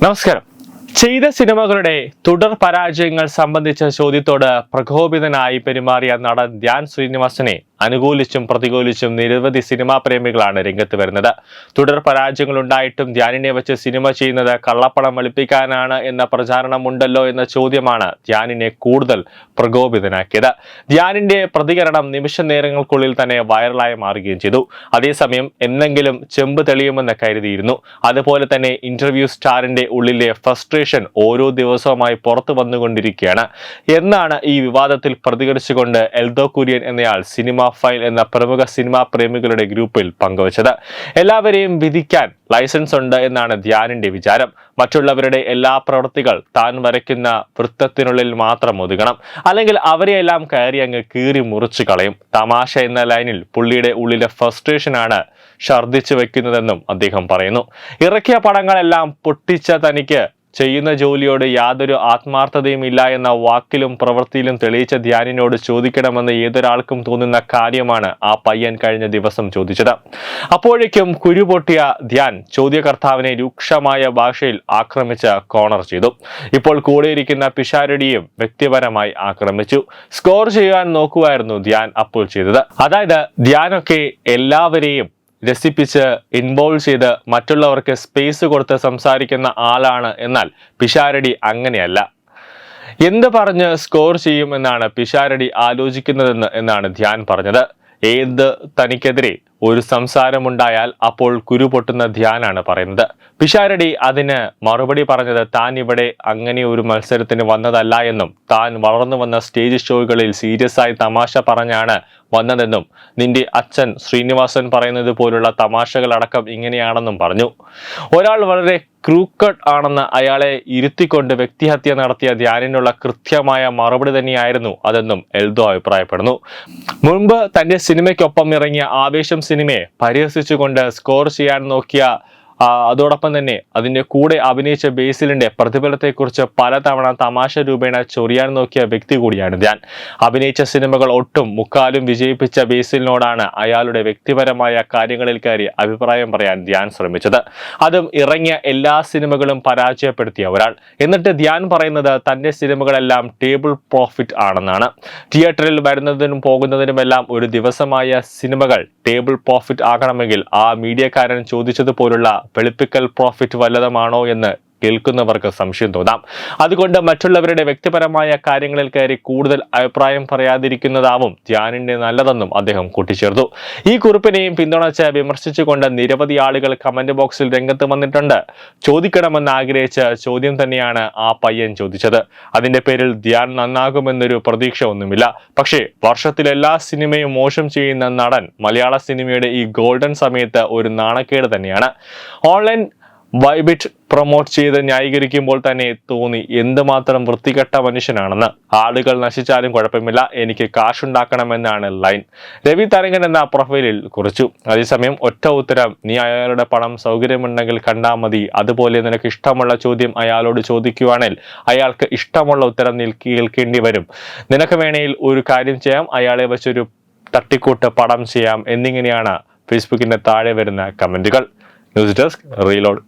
നമസ്കാരം. ചെയ്ത സിനിമകളുടെ തുടർ പരാജയങ്ങൾ സംബന്ധിച്ച ചോദ്യത്തോട് പ്രകോപിതനായി പെരുമാറിയ നടൻ ധ്യാൻ ശ്രീനിവാസനെ അനുകൂലിച്ചും പ്രതികൂലിച്ചും നിരവധി സിനിമാ പ്രേമികളാണ് രംഗത്ത് വരുന്നത്. തുടർ പരാജയങ്ങൾ ഉണ്ടായിട്ടും ധ്യാനിനെ വെച്ച് സിനിമ ചെയ്യുന്നത് കള്ളപ്പണം വെളുപ്പിക്കാനാണ് എന്ന പ്രചാരണമുണ്ടല്ലോ എന്ന ചോദ്യമാണ് ധ്യാനിനെ കൂടുതൽ പ്രകോപിതനാക്കിയത്. ധ്യാനിന്റെ പ്രതികരണം നിമിഷ നേരങ്ങൾക്കുള്ളിൽ തന്നെ വൈറലായി മാറുകയും ചെയ്തു. അതേസമയം എന്തെങ്കിലും ചെമ്പ് തെളിയുമെന്ന് കരുതിയിരുന്നു. അതുപോലെ തന്നെ ഇന്റർവ്യൂ സ്റ്റാറിന്റെ ഉള്ളിലെ ഫ്രസ്ട്രേഷൻ ഓരോ ദിവസവുമായി പുറത്തു വന്നുകൊണ്ടിരിക്കുകയാണ് എന്നാണ് ഈ വിവാദത്തിൽ പ്രതികരിച്ചുകൊണ്ട് എൽദോ കുര്യൻ എന്നയാൾ സിനിമ ഫയൽ എന്ന പ്രമുഖ സിനിമാ പ്രേമികളുടെ ഗ്രൂപ്പിൽ പങ്കുവച്ചത്. എല്ലാവരെയും വിധിക്കാൻ ലൈസൻസ് ഉണ്ട് എന്നാണ് ധ്യാനിന്റെ വിചാരം. മറ്റുള്ളവരുടെ എല്ലാ പ്രവൃത്തികൾ താൻ വരയ്ക്കുന്ന വൃത്തത്തിനുള്ളിൽ മാത്രം ഒതുങ്ങണം, അല്ലെങ്കിൽ അവരെയെല്ലാം കയറി അങ്ങ് കീറി മുറിച്ചു കളയും. തമാശ എന്ന ലൈനിൽ പുള്ളിയുടെ ഉള്ളിലെ ഫ്രസ്ട്രേഷനാണ് ഛർദ്ദിച്ചു വെക്കുന്നതെന്നും അദ്ദേഹം പറയുന്നു. ഇറക്കിയ പടങ്ങളെല്ലാം പൊട്ടിച്ച തനിക്ക് ചെയ്യുന്ന ജോലിയോട് യാതൊരു ആത്മാർത്ഥതയും ഇല്ല എന്ന വാക്കിലും പ്രവൃത്തിയിലും തെളിയിച്ച ധ്യാനിനോട് ചോദിക്കണമെന്ന് ഏതൊരാൾക്കും തോന്നുന്ന കാര്യമാണ് ആ പയ്യൻ കഴിഞ്ഞ ദിവസം ചോദിച്ചത്. അപ്പോഴേക്കും കുരുപൊട്ടിയ ധ്യാൻ ചോദ്യകർത്താവിനെ രൂക്ഷമായ ഭാഷയിൽ ആക്രമിച്ച് കോർണർ ചെയ്തു. ഇപ്പോൾ കൂടെയിരിക്കുന്ന പിഷാരടിയും വ്യക്തിപരമായി ആക്രമിച്ചു. സ്കോർ ചെയ്യാൻ നോക്കുമായിരുന്നു ധ്യാൻ അപ്പോൾ ചെയ്തത്. അതായത് ധ്യാനൊക്കെ എല്ലാവരെയും രസിപ്പിച്ച് ഇൻവോൾവ് ചെയ്ത് മറ്റുള്ളവർക്ക് സ്പേസ് കൊടുത്ത് സംസാരിക്കുന്ന ആളാണ്. എന്നാൽ പിഷാരടി അങ്ങനെയല്ല. എന്ത് പറഞ്ഞ് സ്കോർ ചെയ്യും എന്നാണ് പിഷാരടി ആലോചിക്കുന്നതെന്ന് എന്നാണ് ധ്യാൻ പറഞ്ഞത്. ഏത് തനിക്കെതിരെ ഒരു സംസാരമുണ്ടായാൽ അപ്പോൾ കുരു പൊട്ടുന്ന ധ്യാനാണ് പറയുന്നത്. പിഷാരടി അതിന് മറുപടി പറഞ്ഞത് താൻ ഇവിടെ അങ്ങനെ ഒരു മത്സരത്തിന് വന്നതല്ല എന്നും താൻ വളർന്നു വന്ന സ്റ്റേജ് ഷോകളിൽ സീരിയസ് ആയി തമാശ പറഞ്ഞാണ് വന്നതെന്നും നിന്റെ അച്ഛൻ ശ്രീനിവാസൻ പറയുന്നത് പോലുള്ള തമാശകളടക്കം ഇങ്ങനെയാണെന്നും പറഞ്ഞു. ഒരാൾ വളരെ ക്രൂക്കഡ് ആണെന്ന് അയാളെ ഇരുത്തിക്കൊണ്ട് വ്യക്തിഹത്യ നടത്തിയ ധ്യാനിനുള്ള കൃത്യമായ മറുപടി തന്നെയായിരുന്നു അതെന്നും എൽദോ അഭിപ്രായപ്പെടുന്നു. മുൻപ് തന്റെ സിനിമയ്ക്കൊപ്പം ഇറങ്ങിയ ആവേശം സിനിമയെ പരിഹസിച്ചുകൊണ്ട് സ്കോർ ചെയ്യാൻ നോക്കിയ അതോടൊപ്പം തന്നെ അതിന്റെ കൂടെ അഭിനയിച്ച ബേസിലിന്റെ പ്രതിഫലത്തെക്കുറിച്ച് പലതവണ തമാശ രൂപേണ ചൊറിയാൻ നോക്കിയ വ്യക്തി കൂടിയാണ് ധ്യാൻ. അഭിനയിച്ച സിനിമകൾ ഒട്ടും മുക്കാലും വിജയിപ്പിച്ച ബേസിലിനോടാണ് അയാളുടെ വ്യക്തിപരമായ കാര്യങ്ങളിൽ കയറി അഭിപ്രായം പറയാൻ ധ്യാൻ ശ്രമിച്ചത്. അതും ഇറങ്ങിയ എല്ലാ സിനിമകളും പരാജയപ്പെടുത്തിയ ഒരാൾ. എന്നിട്ട് ധ്യാൻ പറയുന്നത് തന്റെ സിനിമകളെല്ലാം ടേബിൾ പ്രോഫിറ്റ് ആണെന്നാണ്. തിയേറ്ററിൽ വരുന്നതിനും പോകുന്നതിനുമെല്ലാം ഒരു ദിവസമായ സിനിമകൾ ടേബിൾ പ്രോഫിറ്റ് ആകണമെങ്കിൽ ആ മീഡിയക്കാരൻ ചോദിച്ചതുപോലുള്ള വെളുപ്പിക്കൽ പ്രോഫിറ്റ് വല്ലതുമാണോ എന്ന് കേൾക്കുന്നവർക്ക് സംശയം തോന്നാം. അതുകൊണ്ട് മറ്റുള്ളവരുടെ വ്യക്തിപരമായ കാര്യങ്ങളിൽ കയറി കൂടുതൽ അഭിപ്രായം പറയാതിരിക്കുന്നതാവും ധ്യാനിന്റെ നല്ലതെന്നും അദ്ദേഹം കൂട്ടിച്ചേർത്തു. ഈ കുറിപ്പിനെയും പിന്തുണച്ച് വിമർശിച്ചുകൊണ്ട് നിരവധി ആളുകൾ കമന്റ് ബോക്സിൽ രംഗത്ത് വന്നിട്ടുണ്ട്. ചോദിക്കണമെന്ന് ആഗ്രഹിച്ച ചോദ്യം തന്നെയാണ് ആ പയ്യൻ ചോദിച്ചത്. അതിന്റെ പേരിൽ ധ്യാൻ നന്നാകുമെന്നൊരു പ്രതീക്ഷ ഒന്നുമില്ല. പക്ഷേ വർഷത്തിൽ എല്ലാ സിനിമയും മോശം ചെയ്യുന്ന നടൻ മലയാള സിനിമയുടെ ഈ ഗോൾഡൻ സമയത്ത് ഒരു നാണക്കേട് തന്നെയാണ്. ഓൺലൈൻ വൈബിറ്റ് പ്രൊമോട്ട് ചെയ്ത് ന്യായീകരിക്കുമ്പോൾ തന്നെ തോന്നി എന്തുമാത്രം വൃത്തികെട്ട മനുഷ്യനാണെന്ന്. ആളുകൾ നശിച്ചാലും കുഴപ്പമില്ല, എനിക്ക് കാശുണ്ടാക്കണമെന്നാണ് ലൈൻ രവി തരംഗൻ എന്ന പ്രൊഫൈലിൽ കുറിച്ചു. അതേസമയം ഒറ്റ ഉത്തരം, നീ അയാളുടെ പണം സൗകര്യമുണ്ടെങ്കിൽ കണ്ടാൽ മതി. അതുപോലെ നിനക്ക് ഇഷ്ടമുള്ള ചോദ്യം അയാളോട് ചോദിക്കുവാണെങ്കിൽ അയാൾക്ക് ഇഷ്ടമുള്ള ഉത്തരം കേൾക്കേണ്ടി വരും. നിനക്ക് വേണേൽ ഒരു കാര്യം ചെയ്യാം, അയാളെ വെച്ചൊരു തട്ടിക്കൂട്ട് പടം ചെയ്യാം എന്നിങ്ങനെയാണ് ഫേസ്ബുക്കിന്റെ താഴെ വരുന്ന കമന്റുകൾ. News desk reload.